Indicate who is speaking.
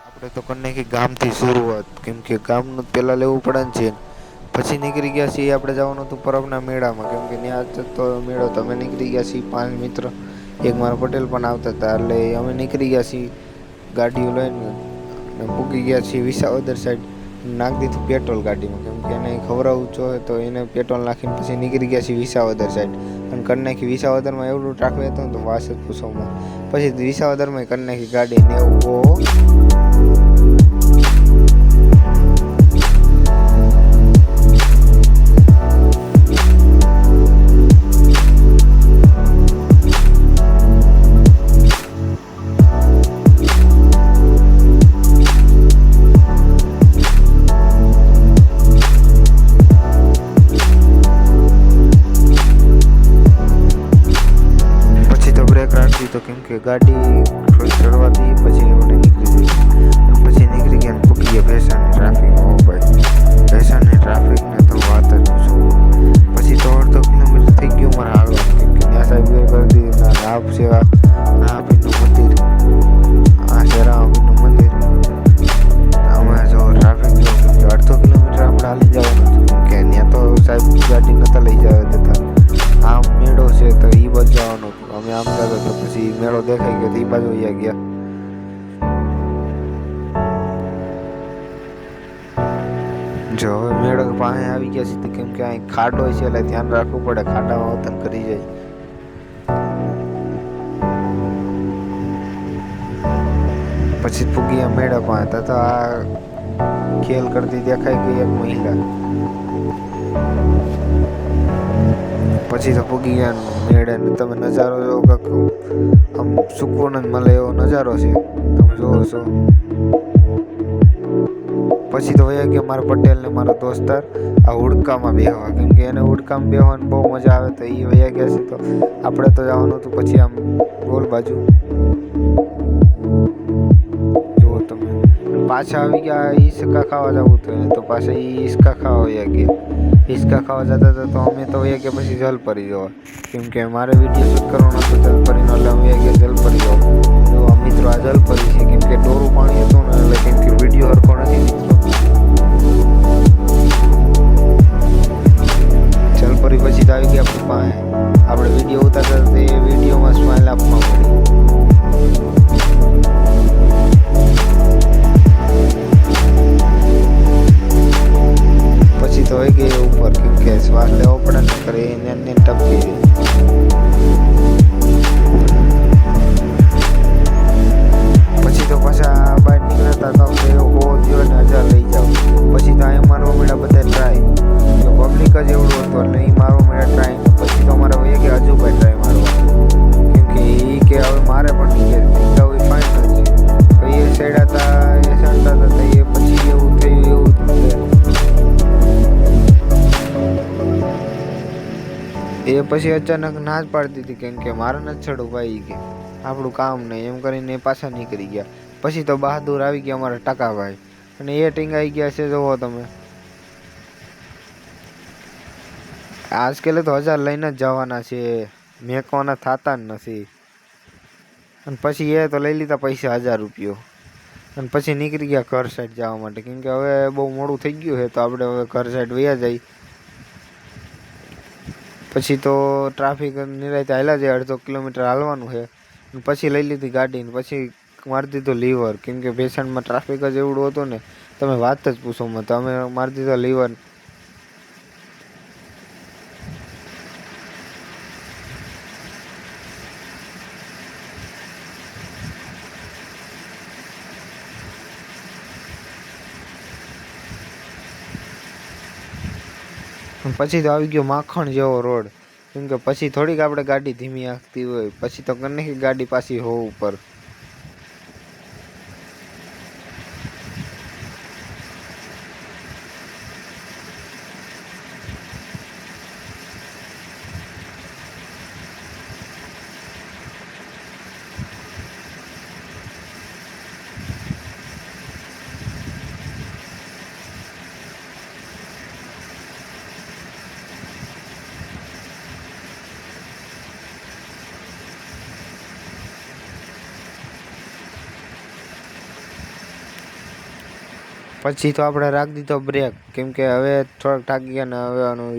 Speaker 1: આપણે તો કરી નાખી ગામથી શરૂઆત, કેમ કે ગામનું પહેલાં લેવું પડે ને છે. પછી નીકળી ગયા છીએ આપણે જવાનું હતું પરબના મેળામાં, કેમ કે ત્યાં તો મેળો તો અમે નીકળી ગયા છીએ 5 મિત્ર. એક મારો પટેલ પણ આવતા હતા, એટલે અમે નીકળી ગયા છીએ ગાડીઓ લઈને અને પૂગી ગયા છીએ વિસાવદર સાઈડ. નાખી દીધું પેટ્રોલ ગાડીમાં, કેમ કે એને ખવડાવવું જ જોઈએ, તો એને પેટ્રોલ નાખીને પછી નીકળી ગયા છીએ વિસાવદર સાઈડ. અને કરી નાખી વિસાવદરમાં એવડું ટ્રાફિક હતું ને તો વાત જ પૂછોમાં. પછી વિસાવદરમાં કરી નાખી ગાડી ને એવું. તો કેમ કે ગાડી થોડી ચડવાથી પછી આપણે નીકળી જઈએ, પછી નીકળી ગયા ને પૂકી ગયા ભેસાની ટ્રાફિકમાં. હો ભાઈ, ભેસાની ટ્રાફિકને તો વાત જ પૂછો. પછી તો અડધો કિલોમીટર થઈ ગયું મારે હાલવા, કેમ કે ત્યાં સાહેબ કરી દીધી આપ સેવા રામાપીરનું મંદિર, આ છે રામાપીરનું મંદિર. અમે જો ટ્રાફિક જો, કેમ કે અડધો કિલોમીટર આપણે હાલી જવાનું હતું, કેમ કે ત્યાં તો સાહેબ ગાડી નહોતા લઈ જવા દેતા. આમ મેળો છે તો એ બાજુ જવાનું હતું, અમે આમ જતા તો પછી મેળો દેખાઈ ગયો તો એ બાજુ વયા ગયા. જો હવે મેળો પાસે આવી ગયા છે, કેમ કે અહીં ખાડો છે એટલે ધ્યાન રાખવું પડે, ખાડામાં વતન કરી જાય. પછી પૂગી મેળા પાસે તો આ ખેલ કરતી દેખાઈ ગઈ એક મહિલા. પછી તો પૂગી ગયા મેળે ને તમે નજારો જોવો, કાંક આમ સુકૂન જ મળે એવો નજારો છે, તમે જોવો છો. પછી તો વયા ગયા મારા પટેલ ને મારો દોસ્તાર આ હુડકામાં બેહવા, કેમ કે એને હુડકામાં બેહવાની બહુ મજા આવે, તો એ વયા ગયા છે. તો આપણે તો જવાનું હતું પછી આમ ગોલ બાજુ. જુઓ તમે, પાછા આવી ગયા હિસકા ખાવા જવું હતું, તો પાછા હિસકા ખાવા વયા ગયા. હિસકા ખાવા જતા હતા તો અમે તો વયા ગયા પછી જલપરી જોવા, કેમ કે મારે વિડીયો શૂટ કરવાનો હતો જલપરીનો, એટલે અમે વયા ગયા જલપરી જોવા. તો મિત્રો આ જલપરી છે, કેમ કે ડોરું પાણી હતું ને, એટલે કેમ કે વિડીયો હરખો નથી મિત્રો. જલપરી પછી તો આવી ગયા આપણી પાસે. આપણે વિડીયો ઉતારતા તે વિડીયોમાં સ્માઇલ આપવા મળી. પછી તો હોય ગઈ ઉપર, કેમ કે શ્વાસ લેવો પડે ને, કરે એને ટપકી જાય. પછી તો પાછા બહાર નીકળતા તો એવો બહુ થયો ને 1000 લઈ જાઓ. પછી તો અહીંયા મારવા મળ્યા બધા ટ્રાય, જો પબ્લિક જ એવડું હતું એટલે એ મારવા મળ્યા ટ્રાય. પછી તો અમારે વહી ગયા હજુ ભાઈ ટ્રાય મારવા, કેમ કે એ કે હવે મારે પણ નીકળે તો એ ફાઇન નથી. તો એ સાઈડ હતા, એ સાઈડ હતા, એ પછી એવું થયું એવું એ પછી અચાનક ના જ પાડતી હતી, કેમ કે મારે નથી ચડવું ભાઈ, કે આપણું કામ નહીં એમ કરીને પાછા નીકળી ગયા. પછી તો બહાદુર આવી ગયા અમારા ટકાભાઈ, અને એ ટીંગાઈ ગયા છે જોવો તમે. આજકાલ તો 1000 લઈને જ જવાના છે, મેકવાના થતા જ નથી. અને પછી એ તો લઈ લીધા પૈસા 1000 રૂપિયો, અને પછી નીકળી ગયા ઘર સાઈડ જવા માટે, કેમ કે હવે બહુ મોડું થઈ ગયું છે, તો આપણે હવે ઘર સાઈડ વયા જઈએ. પછી તો ટ્રાફિક નિરાયતે હાલ્યા જાય, 1/2 કિલોમીટર હાલવાનું છે. પછી લઈ લીધી ગાડી ને પછી મારી દીધો લીવર, કેમ કે ભેસાણમાં ટ્રાફિક જ એવડું હતું ને, તમે વાત જ પૂછો મત. અમે મારી દીધો લીવર. પછી તો આવી ગયો માખણ જેવો રોડ, કેમ કે પછી થોડીક આપણે ગાડી ધીમી હાંકતી હોય, પછી તો કરી નાખી ગાડી પાછી હો ઉપર. પછી તો આપણે રાખી દીધો બ્રેક, કેમ કે હવે થોડાક થાકી ગયા ને હવે આનું